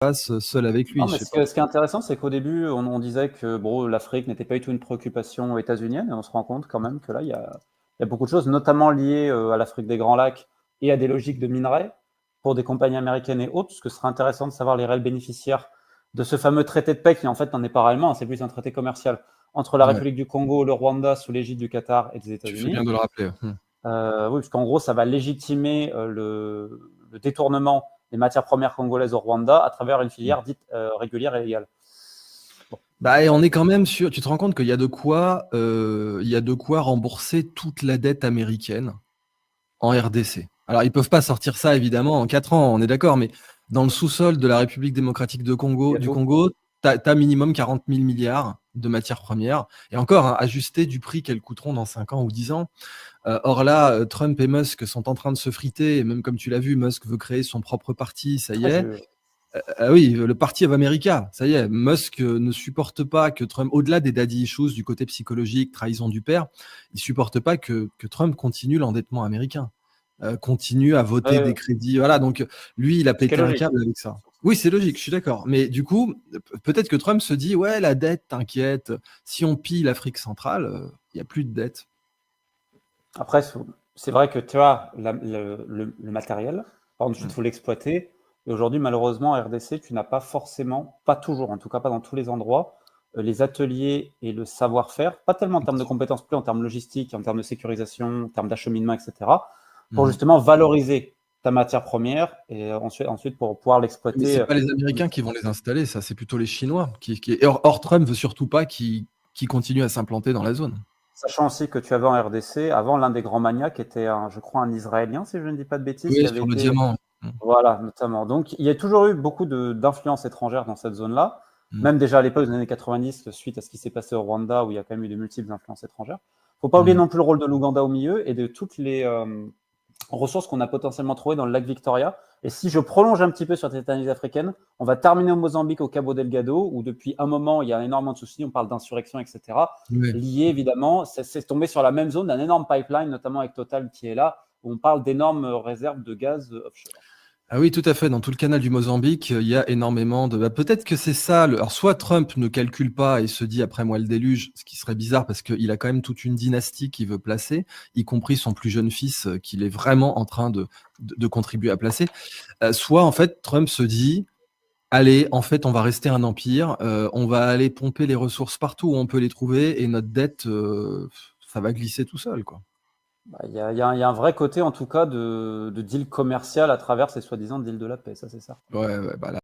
passe seul avec lui, Non, je mais sais pas. ce qui est intéressant, c'est qu'au début, on disait que bon, l'Afrique n'était pas du tout une préoccupation états-unienne, et on se rend compte quand même que là, il y a beaucoup de choses, notamment liées à l'Afrique des Grands Lacs et à des logiques de minerais pour des compagnies américaines et autres, parce que ce serait intéressant de savoir les réels bénéficiaires de ce fameux traité de paix qui, en fait, n'en est pas réellement, c'est plus un traité commercial entre la Ouais, République du Congo, le Rwanda, sous l'égide du Qatar et des tu fais bien États-Unis. de le rappeler. Oui, parce qu'en gros, ça va légitimer le détournement des matières premières congolaises au Rwanda à travers une filière dite régulière et légale. Bon, Bah, et on bref. est quand même sûr. Tu te rends compte qu'il y a il y a de quoi rembourser toute la dette américaine en RDC. Alors, ils peuvent pas sortir ça évidemment en 4 ans, on est d'accord, mais dans le sous-sol de la République démocratique Il y a du tout. Congo, t'as minimum 40 000 milliards de matières premières, et encore, hein, ajusté du prix qu'elles coûteront dans 5 ans ou 10 ans. Or là, Trump et Musk sont en train de se friter, et même comme tu l'as vu, Musk veut créer son propre parti, ça y Ah, est. Ah oui, le Parti of America, ça y est. Musk ne supporte pas que Trump, au-delà des daddy issues, du côté psychologique, trahison du père, il supporte pas que Trump continue l'endettement américain, continue à voter des ouais, crédits. Voilà, donc lui, il a ce qui est pété un logique. câble avec ça. Oui, c'est logique, je suis d'accord. Mais du coup, peut-être que Trump se dit, ouais, la dette, t'inquiète, si on pille l'Afrique centrale, il n'y a plus de dette. Après, c'est vrai que tu as le matériel, ensuite Mm. il faut l'exploiter. Et aujourd'hui, malheureusement, en RDC, tu n'as pas forcément, pas toujours, en tout cas pas dans tous les endroits, les ateliers et le savoir-faire, pas tellement en Bien termes de sûr. compétences, plus en termes logistiques, en termes de sécurisation, en termes d'acheminement, etc., pour Mhm. justement valoriser ta matière première et ensuite pour pouvoir Mais l'exploiter. c'est pas les Américains qui vont les installer, ça, c'est plutôt les Chinois. Et or, Trump veut surtout pas qu'ils continuent à s'implanter dans la zone. Sachant aussi que tu avais en RDC, avant, l'un des grands maniaques était, je crois, un Israélien, si je ne dis pas de bêtises, qui Oui, avait sur le été. diamant. Voilà, notamment. Donc, il y a toujours eu beaucoup d'influences étrangères dans cette zone-là, Mm. même déjà à l'époque des années 90, suite à ce qui s'est passé au Rwanda, où il y a quand même eu de multiples influences étrangères. Faut pas oublier Mm. non plus le rôle de l'Ouganda au milieu et de toutes les ressources qu'on a potentiellement trouvées dans le lac Victoria. Et si je prolonge un petit peu sur cette analyse africaine, on va terminer au Mozambique, au Cabo Delgado, où depuis un moment, il y a énormément de soucis, on parle d'insurrection, etc., Oui. liés évidemment, c'est tombé sur la même zone d'un énorme pipeline, notamment avec Total qui est là, où on parle d'énormes réserves de gaz offshore. Ah oui, tout à fait. Dans tout le canal du Mozambique, il y a énormément de. Bah, peut-être que c'est ça. Alors, soit Trump ne calcule pas et se dit après moi le déluge, ce qui serait bizarre parce qu'il a quand même toute une dynastie qu'il veut placer, y compris son plus jeune fils qu'il est vraiment en train de contribuer à placer. Soit en fait, Trump se dit allez, en fait, on va rester un empire, on va aller pomper les ressources partout où on peut les trouver et notre dette, ça va glisser tout seul, quoi. Bah, il y a un vrai côté, en tout cas, de deal commercial à travers ces soi-disant deals de la paix, ça c'est certain. Ouais, ouais, bah là